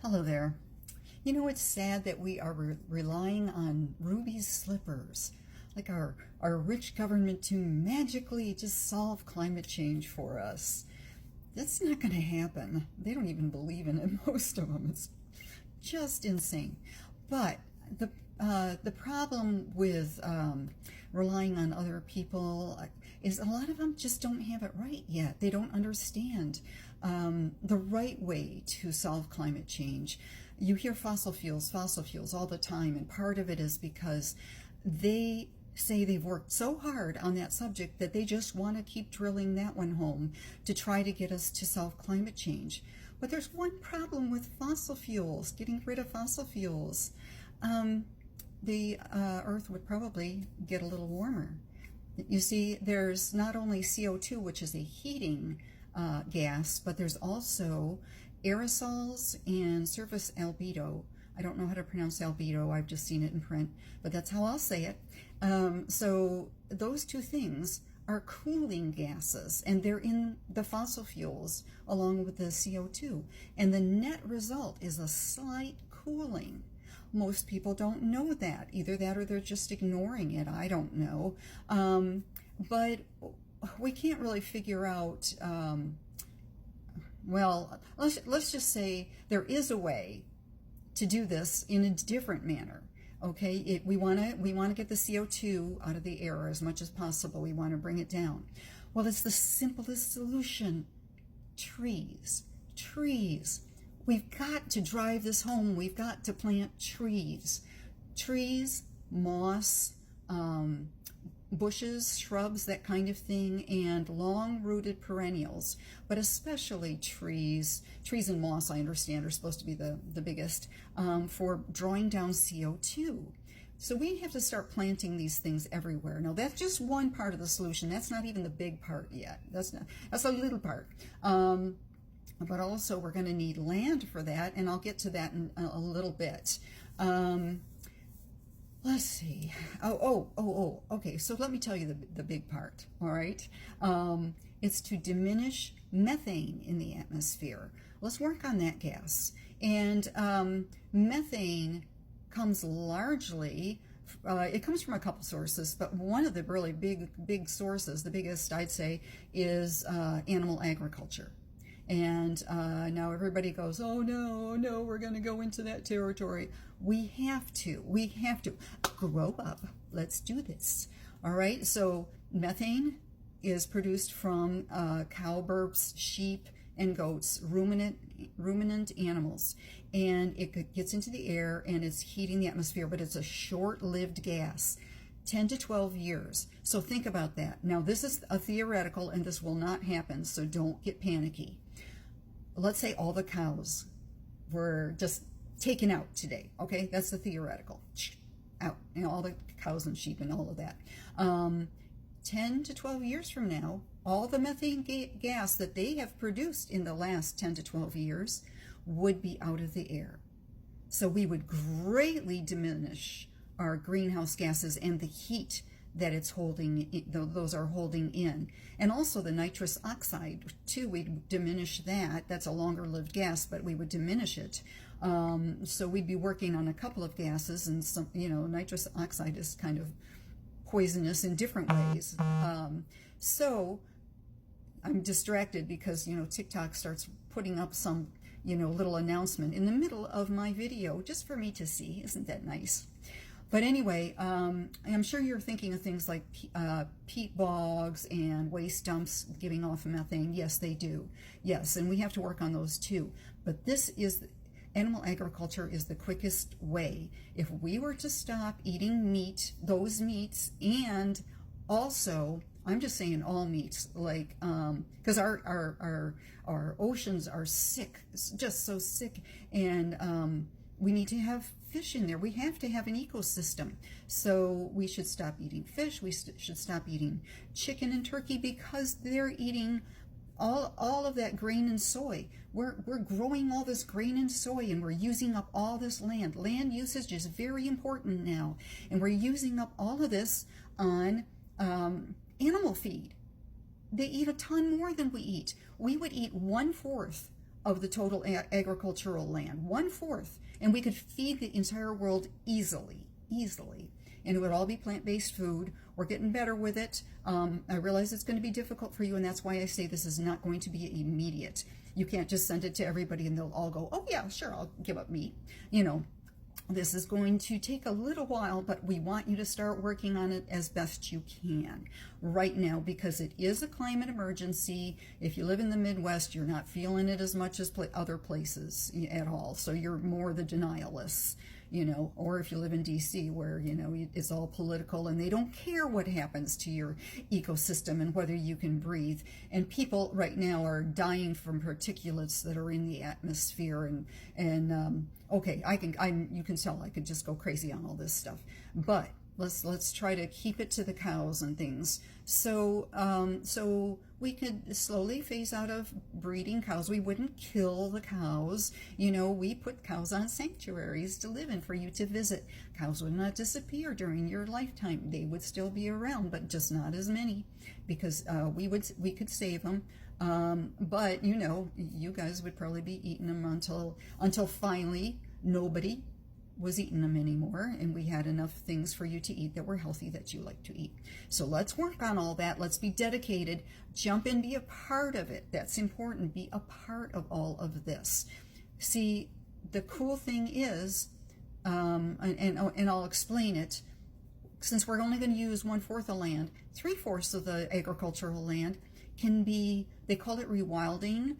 Hello there. You know, it's sad that we are relying on ruby slippers, like our rich government to magically just solve climate change for us. That's not going to happen. They don't even believe in it, most of them. It's just insane. But the problem with relying on other people is a lot of them just don't have it right yet. They don't understand the right way to solve climate change. You hear fossil fuels all the time, and part of it is because they say they've worked so hard on that subject that they just want to keep drilling that one home to try to get us to solve climate change. But there's one problem with fossil fuels, getting rid of fossil fuels. The Earth would probably get a little warmer. You see, there's not only CO2, which is a heating gas, but there's also aerosols and surface albedo. I don't know how to pronounce albedo, I've just seen it in print, but that's how I'll say it. So those two things are cooling gases, and they're in the fossil fuels along with the CO2. And the net result is a slight cooling. Most people don't know that. Either that or they're just ignoring it. I don't know. But we can't really figure out, well, let's just say there is a way to do this in a different manner. Okay, we want to get the CO2 out of the air as much as possible. We want to bring it down. Well, it's the simplest solution. Trees. We've got to drive this home. We've got to plant trees. Trees, moss, bushes, shrubs, that kind of thing, and long-rooted perennials, but especially trees. Trees and moss, I understand, are supposed to be the biggest for drawing down CO2. So we have to start planting these things everywhere. Now, that's just one part of the solution. That's not even the big part yet. That's a little part. But also we're going to need land for that, and I'll get to that in a little bit. Let's see. Okay, so let me tell you the big part, all right? It's to diminish methane in the atmosphere. Let's work on that gas. And methane comes largely, it comes from a couple sources, but one of the really big sources, the biggest I'd say, is animal agriculture. And now everybody goes, oh no, we're going to go into that territory. We have to grow up. Let's do this. All right. So methane is produced from cow burps, sheep, and goats, ruminant animals. And it gets into the air and it's heating the atmosphere, but it's a short-lived gas. 10 to 12 years. So think about that. Now, this is a theoretical, and this will not happen, so don't get panicky. Let's say all the cows were just taken out today. Okay, that's the theoretical. Out, all the cows and sheep and all of that. 10 to 12 years from now, all the methane gas that they have produced in the last 10 to 12 years would be out of the air. So we would greatly diminish our greenhouse gases and the heat that it's holding, those are holding in. And also the nitrous oxide too, we'd diminish that. That's a longer lived gas, but we would diminish it. So we'd be working on a couple of gases, and some, nitrous oxide is kind of poisonous in different ways. So I'm distracted because, TikTok starts putting up some, little announcement in the middle of my video just for me to see. Isn't that nice? But anyway, I'm sure you're thinking of things like peat bogs and waste dumps giving off methane. Yes, they do. Yes, and we have to work on those too. But animal agriculture is the quickest way. If we were to stop eating meat, those meats, and also, I'm just saying all meats, like, because our oceans are sick, just so sick, and we need to have fish in there. We have to have an ecosystem. So we should stop eating fish. We should stop eating chicken and turkey because they're eating all of that grain and soy. We're growing all this grain and soy, and we're using up all this land. Land usage is very important now, and we're using up all of this on animal feed. They eat a ton more than we eat. We would eat 1/4 of the total agricultural land, 1/4, and we could feed the entire world easily, and it would all be plant-based food. We're getting better with it. I realize it's going to be difficult for you, and that's why I say this is not going to be immediate. You can't just send it to everybody and they'll all go, oh yeah, sure, I'll give up meat. You know, this is going to take a little while, but we want you to start working on it as best you can right now, because it is a climate emergency. If you live in the Midwest, you're not feeling it as much as other places at all. So you're more the denialists, you know, or if you live in DC, where, you know, it's all political and they don't care what happens to your ecosystem and whether you can breathe. And people right now are dying from particulates that are in the atmosphere. And okay, you can tell I could just go crazy on all this stuff, but let's try to keep it to the cows and things. So so we could slowly phase out of breeding cows. We wouldn't kill the cows. You know, we put cows on sanctuaries to live in for you to visit. Cows would not disappear during your lifetime. They would still be around, but just not as many, because we could save them. But you know, you guys would probably be eating them until finally nobody was eating them anymore, and we had enough things for you to eat that were healthy that you like to eat. So let's work on all that. Let's be dedicated. Jump in, be a part of it. That's important. Be a part of all of this. See, the cool thing is, and I'll explain it, since we're only going to use 1/4 of land, 3/4 of the agricultural land can be, they call it rewilding.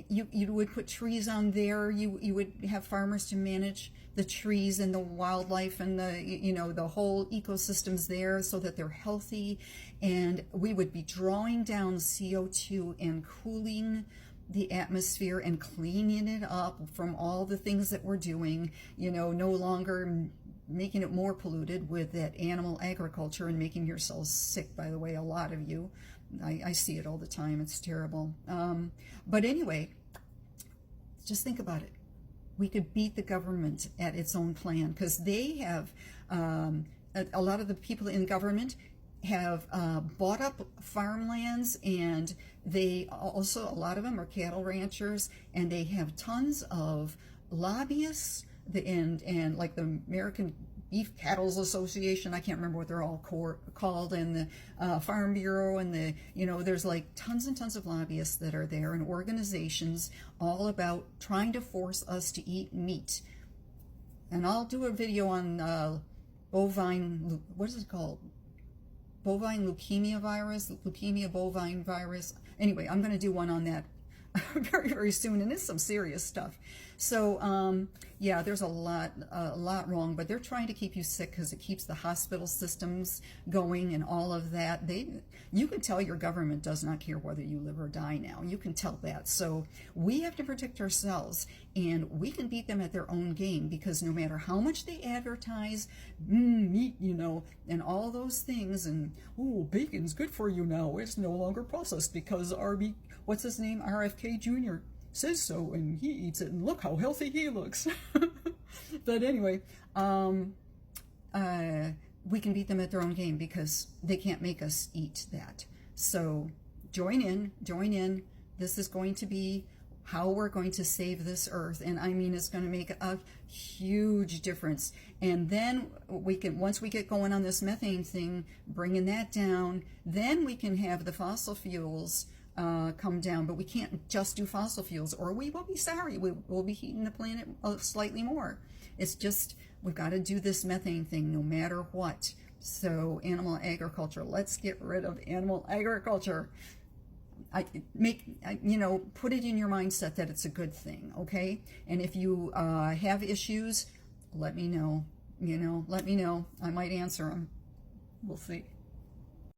You would put trees on there. You would have farmers to manage the trees and the wildlife and the, you know, the whole ecosystems there so that they're healthy. And we would be drawing down CO2 and cooling the atmosphere and cleaning it up from all the things that we're doing, you know, no longer making it more polluted with that animal agriculture and making yourselves sick, by the way, a lot of you. I see it all the time. It's terrible. But anyway, just think about it. We could beat the government at its own plan, because they have, a lot of the people in government have bought up farmlands, and they also, a lot of them are cattle ranchers, and they have tons of lobbyists, and like the American Beef Cattle Association, I can't remember what they're all called, and the Farm Bureau, and the, you know, there's like tons and tons of lobbyists that are there, and organizations all about trying to force us to eat meat. And I'll do a video on bovine, what is it called? Bovine leukemia virus, leukemia bovine virus. Anyway, I'm going to do one on that very, very soon, and it's some serious stuff. So yeah, there's a lot wrong, but they're trying to keep you sick because it keeps the hospital systems going and all of that. You can tell your government does not care whether you live or die now. You can tell that. So we have to protect ourselves, and we can beat them at their own game, because no matter how much they advertise meat, you know, and all those things, and oh, bacon's good for you now, it's no longer processed because what's his name, RFK Jr. says so, and he eats it, and look how healthy he looks. But anyway, we can beat them at their own game, because they can't make us eat that. So join in. This is going to be how we're going to save this earth, and I mean, it's going to make a huge difference. And then we can, once we get going on this methane thing, bringing that down, then we can have the fossil fuels come down. But we can't just do fossil fuels, or we will be sorry. We'll be heating the planet slightly more. It's just, we've got to do this methane thing no matter what. So animal agriculture, let's get rid of animal agriculture. You know, put it in your mindset that it's a good thing, okay? And if you have issues, let me know. You know, let me know. I might answer them. We'll see.